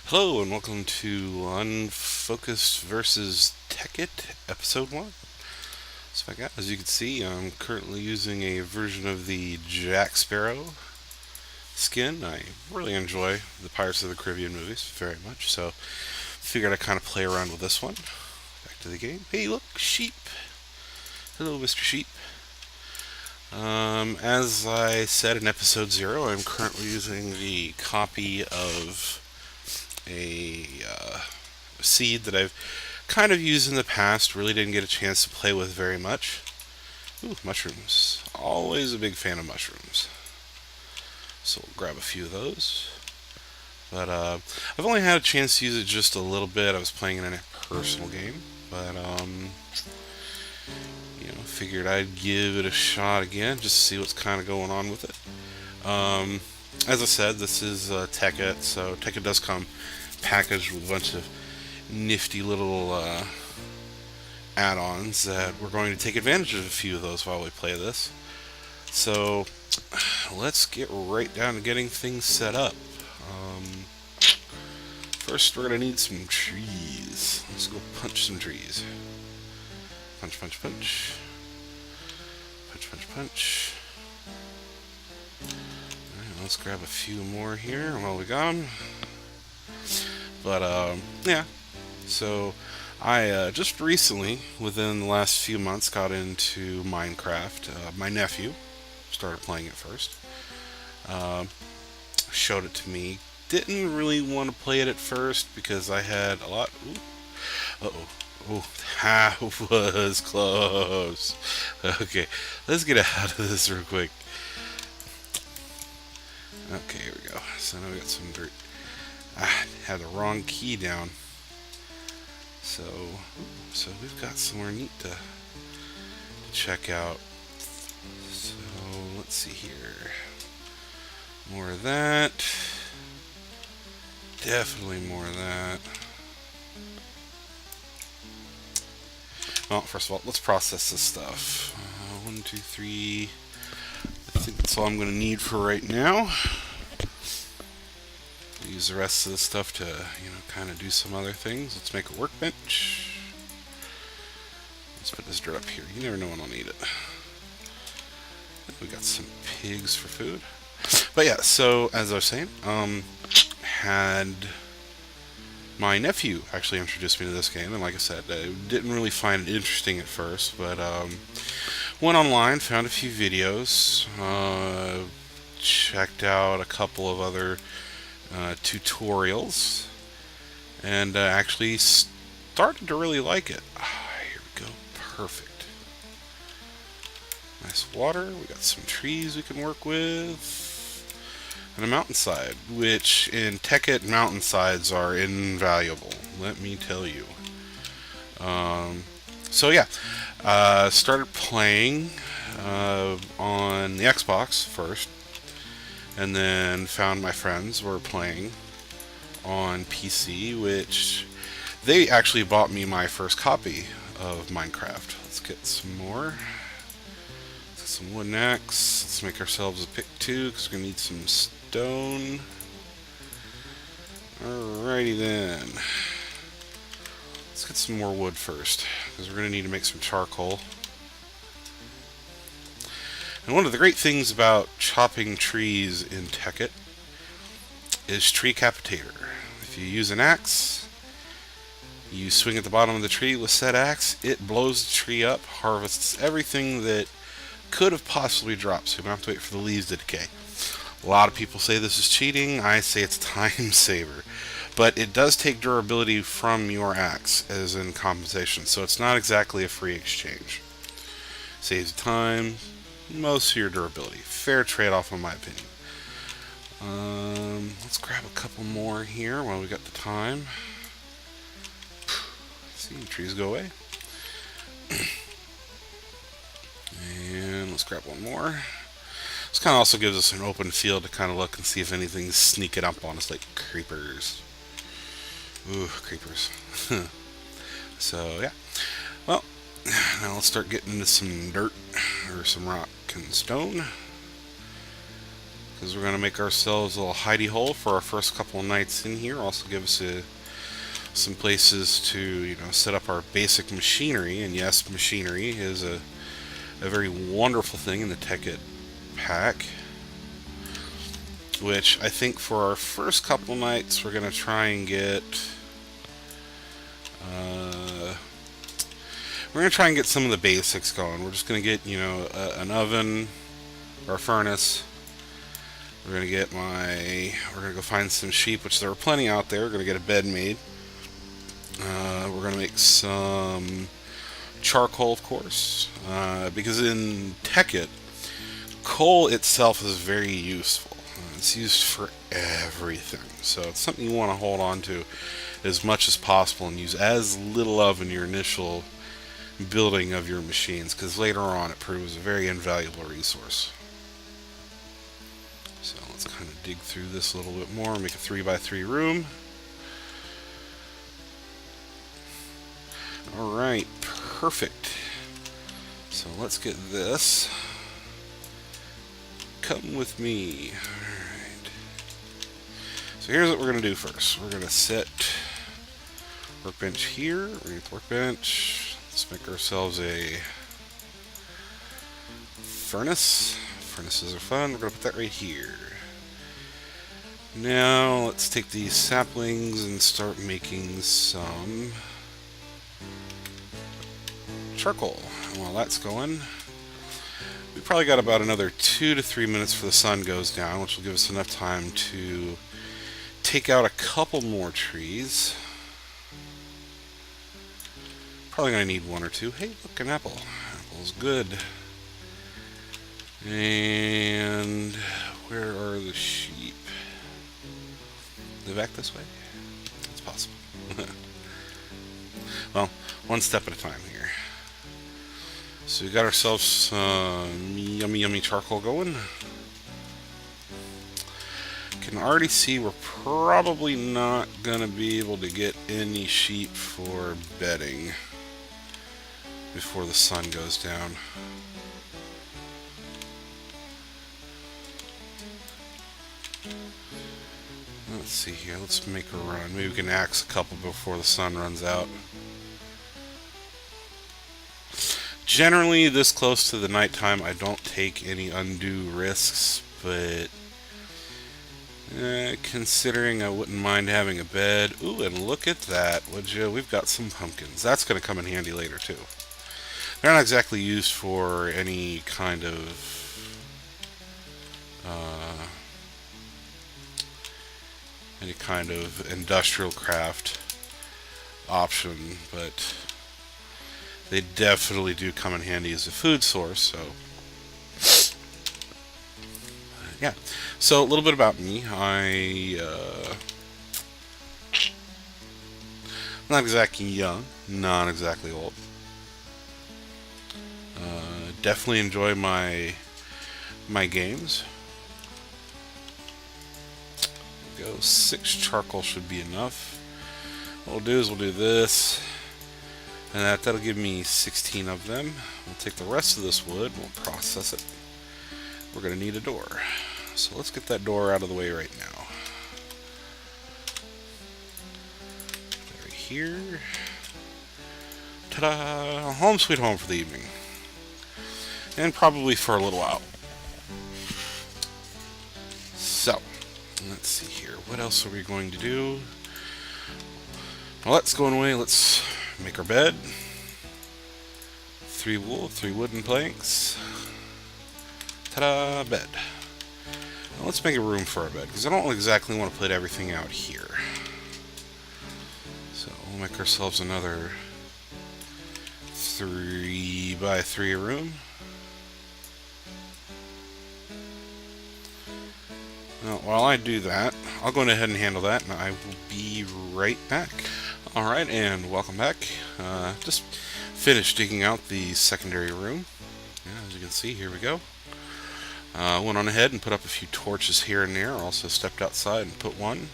Hello and welcome to Unfocused vs Tekkit, Episode 1. So, as you can see, I'm currently using a version of the Jack Sparrow skin. I really enjoy the Pirates of the Caribbean movies very much, so figured I'd kind of play around with this one. Back to the game. Hey, look, sheep. Hello, Mr. Sheep. As I said in Episode 0, I'm currently using the copy of a seed that I've kind of used in the past, really didn't get a chance to play with very much. Ooh, mushrooms. Always a big fan of mushrooms. So we'll grab a few of those. But I've only had a chance to use it just a little bit. I was playing in a personal game, but figured I'd give it a shot again, just to see what's kind of going on with it. As I said, this is Tekkit, so Tekkit does come packaged with a bunch of nifty little add-ons that we're going to take advantage of a few of those while we play this. So let's get right down to getting things set up. First, we're going to need some trees. Let's go punch some trees. Punch, punch, punch. Punch, punch, punch. Alright, let's grab a few more here while we got them. But, yeah. So, I just recently, within the last few months, got into Minecraft. My nephew started playing it first. Showed it to me. Didn't really want to play it at first because I had a lot. Ooh. Uh-oh. Oh, that was close. Okay, let's get out of this real quick. Okay, here we go. So now we got some dirt. I had the wrong key down. So we've got somewhere neat to check out. So let's see here. More of that. Definitely more of that. Well, first of all, let's process this stuff. 1, 2, 3. I think that's all I'm going to need for right now. Use the rest of the stuff to, kind of do some other things. Let's make a workbench. Let's put this dirt up here. You never know when I'll need it. We got some pigs for food. But yeah, so as I was saying, had my nephew actually introduced me to this game, and like I said, I didn't really find it interesting at first, but went online, found a few videos, checked out a couple of other tutorials, and actually started to really like it. Here we go, perfect. Nice water, we got some trees we can work with. And a mountainside, which in Tekkit mountainsides are invaluable, let me tell you. So yeah, started playing on the Xbox first, and then found my friends were playing on PC, which they actually bought me my first copy of Minecraft. Let's get some more. Some wooden axe. Let's make ourselves a pick too, because we're going to need some stone. Alrighty then. Let's get some more wood first, because we're going to need to make some charcoal. And one of the great things about chopping trees in Tekkit is tree capitator. If you use an axe, you swing at the bottom of the tree with said axe, it blows the tree up, harvests everything that could have possibly dropped, so you don't have to wait for the leaves to decay. A lot of people say this is cheating. I say it's a time saver. But it does take durability from your axe as in compensation, so it's not exactly a free exchange. Saves time, most of your durability. Fair trade-off in my opinion. Let's grab a couple more here while we got the time. See, trees go away. And let's grab one more. This kind of also gives us an open field to kind of look and see if anything's sneaking up on us, like creepers. Ooh, creepers. So, yeah. Well, now let's start getting into some dirt, or some rock and stone. because we're going to make ourselves a little hidey hole for our first couple of nights in here. Also give us some places to, you know, set up our basic machinery. And yes, machinery is a very wonderful thing in the Tekkit pack, which I think for our first couple nights we're going to try and get some of the basics going. We're just going to get, you know, an oven or a furnace. We're going to go find some sheep, which there are plenty out there. We're going to get a bed made. We're going to make some charcoal, of course, because in Tekkit, coal itself is very useful. It's used for everything, so it's something you want to hold on to as much as possible and use as little of in your initial building of your machines, because later on it proves a very invaluable resource. So let's kind of dig through this a little bit more, make a 3x3 room. Alright, perfect. So let's get this. Come with me. Alright. So here's what we're going to do first. We're going to set workbench here. We're going to get the workbench. Let's make ourselves a furnace. Furnaces are fun. We're going to put that right here. Now let's take these saplings and start making some charcoal. And while that's going, we probably got about another 2 to 3 minutes before the sun goes down, which will give us enough time to take out a couple more trees. Probably going to need 1 or 2. Hey, look, an apple. Apple's good. And where are the sheep? They back this way? It's possible. Well, one step at a time here. So we got ourselves some yummy charcoal going. Can already see we're probably not gonna be able to get any sheep for bedding before the sun goes down. Let's see here, let's make a run. Maybe we can axe a couple before the sun runs out. Generally, this close to the nighttime, I don't take any undue risks, but considering I wouldn't mind having a bed. Ooh, and look at that, would you? We've got some pumpkins. That's going to come in handy later, too. They're not exactly used for any kind of industrial craft option, but they definitely do come in handy as a food source. So yeah, so a little bit about me. I'm not exactly young, not exactly old. Definitely enjoy my games. Go 6 charcoal should be enough. What we'll do is we'll do this, and that'll give me 16 of them. We'll take the rest of this wood, we'll process it. We're going to need a door. So let's get that door out of the way right now. Right here. Ta-da! Home sweet home for the evening. And probably for a little while. So, let's see here. What else are we going to do? Well, that's going away. Let's make our bed. 3 wool, 3 wooden planks. Ta-da! Bed. Now let's make a room for our bed, because I don't exactly want to put everything out here. So we'll make ourselves another 3x3 room. Now, while I do that, I'll go ahead and handle that, and I will be right back. Alright, and welcome back. Just finished digging out the secondary room. Yeah, as you can see, here we go. Went on ahead and put up a few torches here and there. Also stepped outside and put one,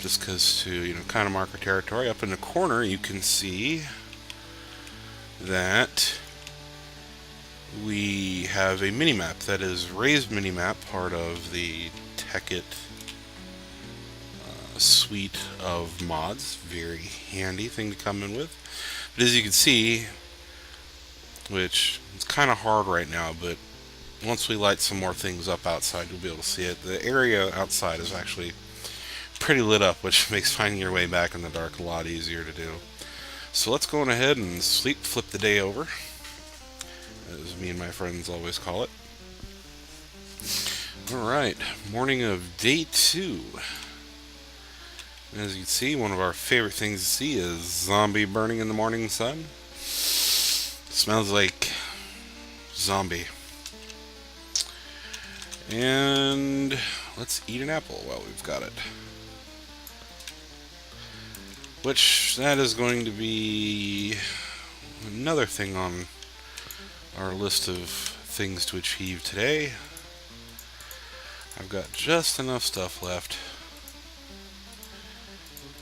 just because to, you know, kind of mark our territory. Up in the corner, you can see that we have a mini-map that is raised mini-map, part of the Tekkit suite of mods. Very handy thing to come in with. But as you can see, which it's kind of hard right now, but once we light some more things up outside, you'll be able to see it. The area outside is actually pretty lit up, which makes finding your way back in the dark a lot easier to do. So let's go on ahead and flip the day over, as me and my friends always call it. Alright, morning of day 2. As you can see, one of our favorite things to see is zombie burning in the morning sun. Smells like zombie. And let's eat an apple while we've got it. Which, that is going to be another thing on our list of things to achieve today. I've got just enough stuff left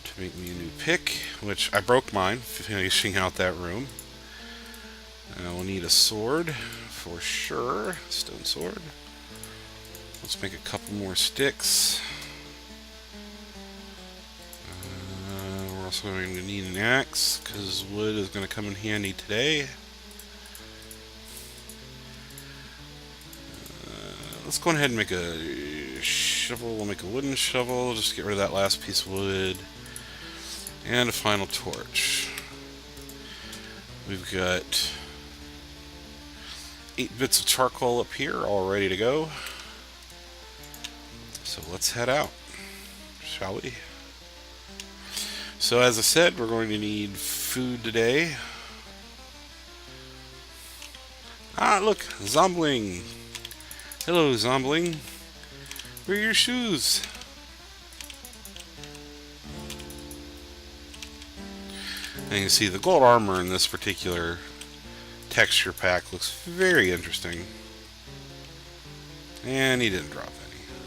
to make me a new pick, which I broke mine finishing out that room. We'll need a sword for sure, stone sword. Let's make a couple more sticks. We're also going to need an axe, because wood is going to come in handy today. Let's go ahead and make a shovel. We'll make a wooden shovel, just get rid of that last piece of wood. And a final torch. We've got 8 bits of charcoal up here, all ready to go. So let's head out, shall we? So as I said, we're going to need food today. Ah, look, Zombling. Hello, Zombling. Where are your shoes? And you can see the gold armor in this particular texture pack looks very interesting. And he didn't drop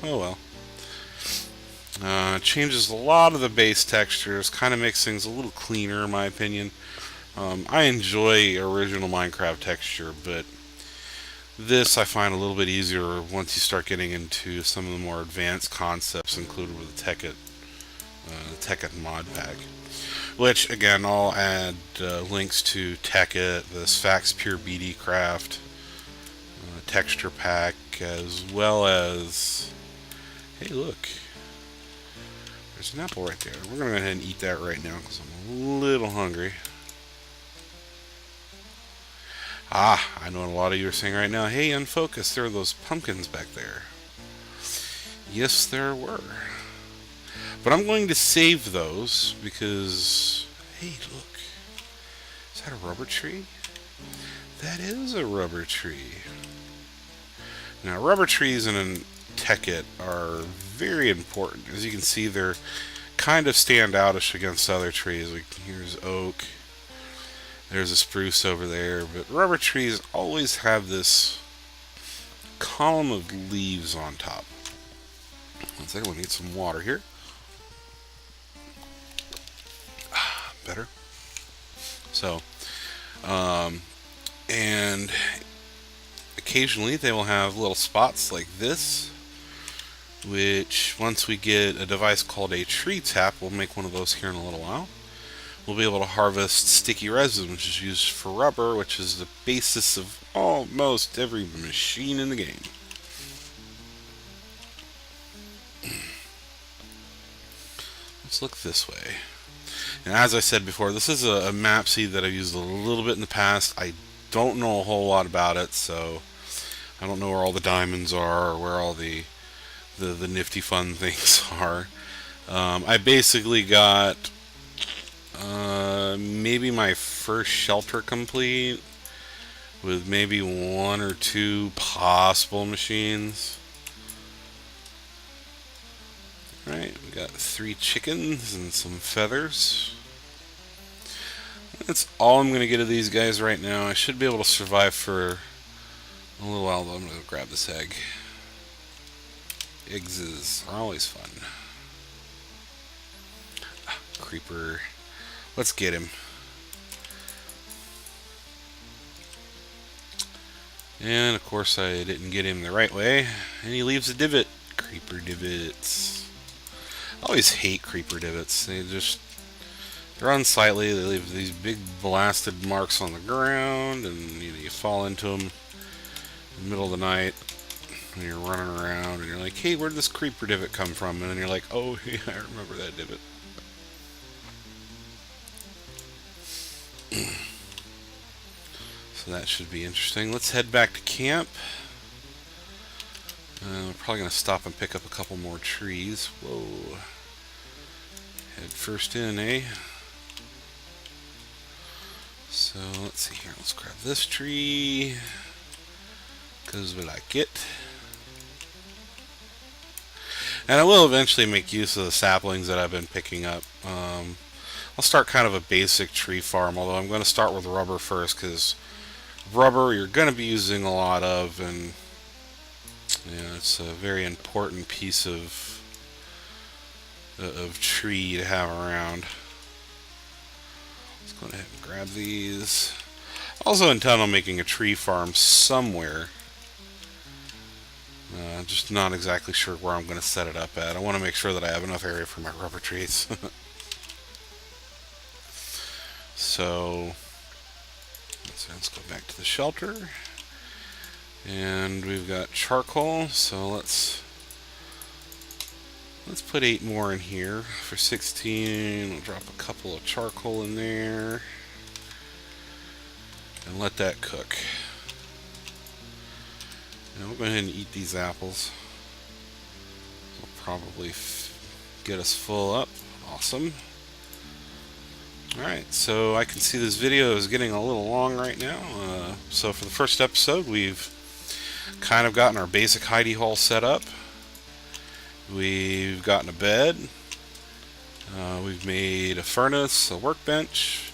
any. Oh well. Changes a lot of the base textures, kind of makes things a little cleaner in my opinion. I enjoy original Minecraft texture, but this I find a little bit easier once you start getting into some of the more advanced concepts included with the Tekkit Modpack. Which, again, I'll add links to Tekkit, the Sphax PureBDcraft texture pack, as well as... Hey, look. There's an apple right there. We're going to go ahead and eat that right now because I'm a little hungry. Ah, I know what a lot of you are saying right now. Hey, Unphocused, there are those pumpkins back there. Yes, there were. But I'm going to save those because... Hey, look. Is that a rubber tree? That is a rubber tree. Now, rubber trees in Tekkit are very important. As you can see, they're kind of standoutish against other trees. Like, here's oak. There's a spruce over there. But rubber trees always have this column of leaves on top. One second, we'll need some water here. Better. So, and occasionally they will have little spots like this, which once we get a device called a tree tap, we'll make one of those here in a little while. We'll be able to harvest sticky resin, which is used for rubber, which is the basis of almost every machine in the game. Let's look this way. And as I said before, this is a map seed that I've used a little bit in the past. I don't know a whole lot about it, so I don't know where all the diamonds are or where all the nifty fun things are. I basically got maybe my first shelter complete with maybe 1 or 2 possible machines. Alright, we got 3 chickens and some feathers. That's all I'm going to get of these guys right now. I should be able to survive for a little while, though. I'm going to grab this egg. Eggs are always fun. Creeper. Let's get him. And of course I didn't get him the right way, and he leaves a divot. Creeper divots. I always hate creeper divots. They're unsightly. They leave these big blasted marks on the ground, and you fall into them in the middle of the night when you're running around, and you're like, hey, where did this creeper divot come from? And then you're like, oh, yeah, I remember that divot. So that should be interesting. Let's head back to camp. We're probably going to stop and pick up a couple more trees. Whoa. Head first in, eh? So let's see here. Let's grab this tree, because we like it. And I will eventually make use of the saplings that I've been picking up. I'll start kind of a basic tree farm, although I'm going to start with rubber first, because rubber you're going to be using a lot of, and it's a very important piece of tree to have around. Let's go ahead and grab these. Also intend on making a tree farm somewhere. Just not exactly sure where I'm going to set it up at. I want to make sure that I have enough area for my rubber trees. So let's go back to the shelter. And we've got charcoal, so let's put 8 more in here for 16. We'll drop a couple of charcoal in there and let that cook. And we'll go ahead and eat these apples. We'll probably get us full up. Awesome. Alright, so I can see this video is getting a little long right now. So for the first episode, we've kind of gotten our basic hidey hole set up. We've gotten a bed. We've made a furnace, a workbench,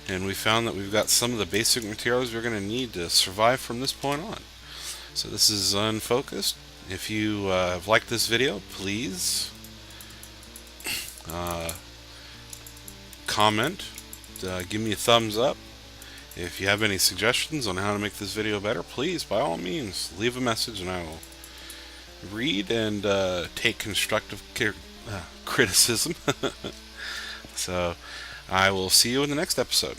and we found that we've got some of the basic materials we're going to need to survive from this point on. So this is Unfocused. If you have liked this video, please comment, give me a thumbs up. If you have any suggestions on how to make this video better, please, by all means, leave a message and I will read and take constructive criticism. So I will see you in the next episode.